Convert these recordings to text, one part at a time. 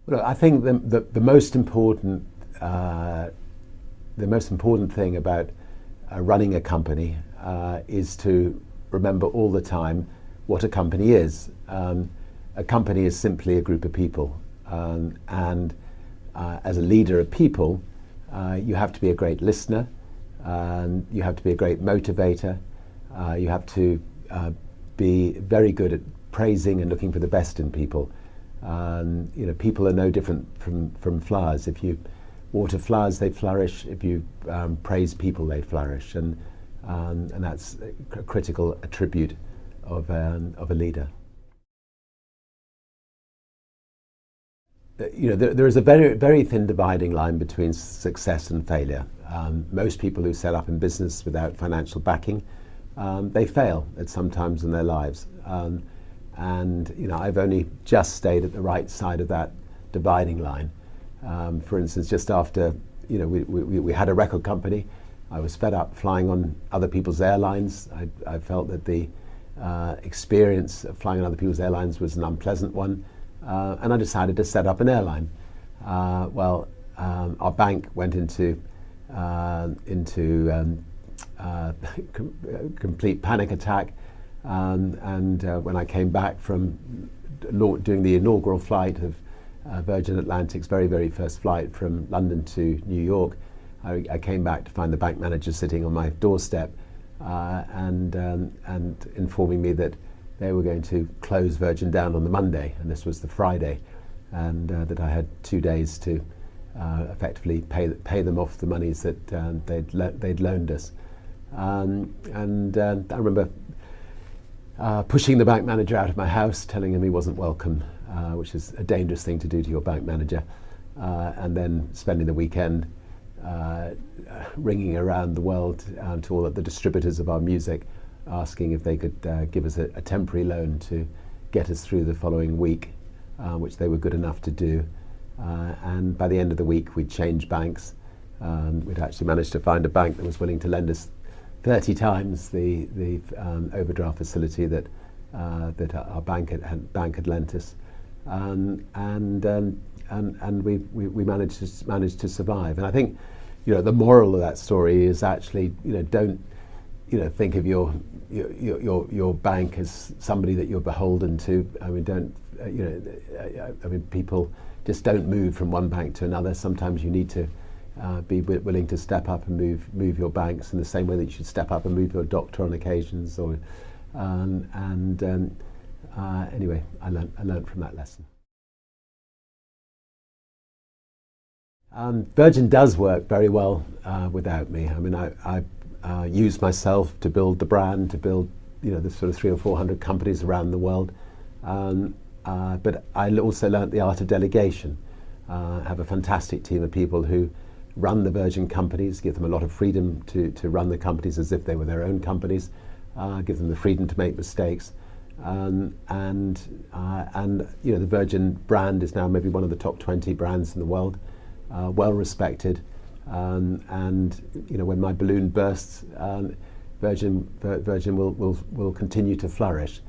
Well, I think the most important thing about running a company is to remember all the time what a company is. A company is simply a group of people, and as a leader of people, you have to be a great listener, you have to be a great motivator, you have to be very good at praising and looking for the best in people. People are no different from flowers. If you water flowers, they flourish. If you praise people, they flourish, and that's a critical attribute of a leader. There is a very thin dividing line between success and failure. Most people who set up in business without financial backing, they fail at some times in their lives. And I've only just stayed at the right side of that dividing line. For instance, just after we had a record company, I was fed up flying on other people's airlines. I felt that the experience of flying on other people's airlines was an unpleasant one, and I decided to set up an airline. Our bank went into complete panic attack. And when I came back from doing the inaugural flight of Virgin Atlantic's very first flight from London to New York, I came back to find the bank manager sitting on my doorstep and informing me that they were going to close Virgin down on the Monday, and this was the Friday, and that I had 2 days to effectively pay them off the monies that they'd loaned us. I remember pushing the bank manager out of my house, telling him he wasn't welcome, which is a dangerous thing to do to your bank manager, and then spending the weekend ringing around the world to all of the distributors of our music, asking if they could give us a temporary loan to get us through the following week, which they were good enough to do. And by the end of the week, we'd changed banks. We'd actually managed to find a bank that was willing to lend us 30 times the overdraft facility that our bank had lent us, and we managed to survive. And I think the moral of that story is actually don't think of your bank as somebody that you're beholden to. I mean, people just don't move from one bank to another. Sometimes you need to be willing to step up and move your banks in the same way that you should step up and move your doctor on occasions. Anyway, I learned from that lesson. Virgin does work very well without me. I mean, I used myself to build the brand, to build the sort of 300 or 400 companies around the world. But I also learnt the art of delegation. I have a fantastic team of people who run the Virgin companies, give them a lot of freedom to run the companies as if they were their own companies, give them the freedom to make mistakes. The Virgin brand is now maybe one of the top 20 brands in the world, well respected. When my balloon bursts, Virgin will continue to flourish.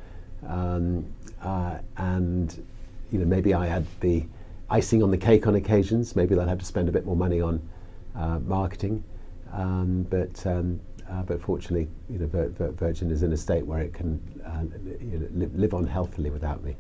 Maybe I had the icing on the cake on occasions. Maybe they'll have to spend a bit more money on marketing, but fortunately, Virgin is in a state where it can live on healthily without me.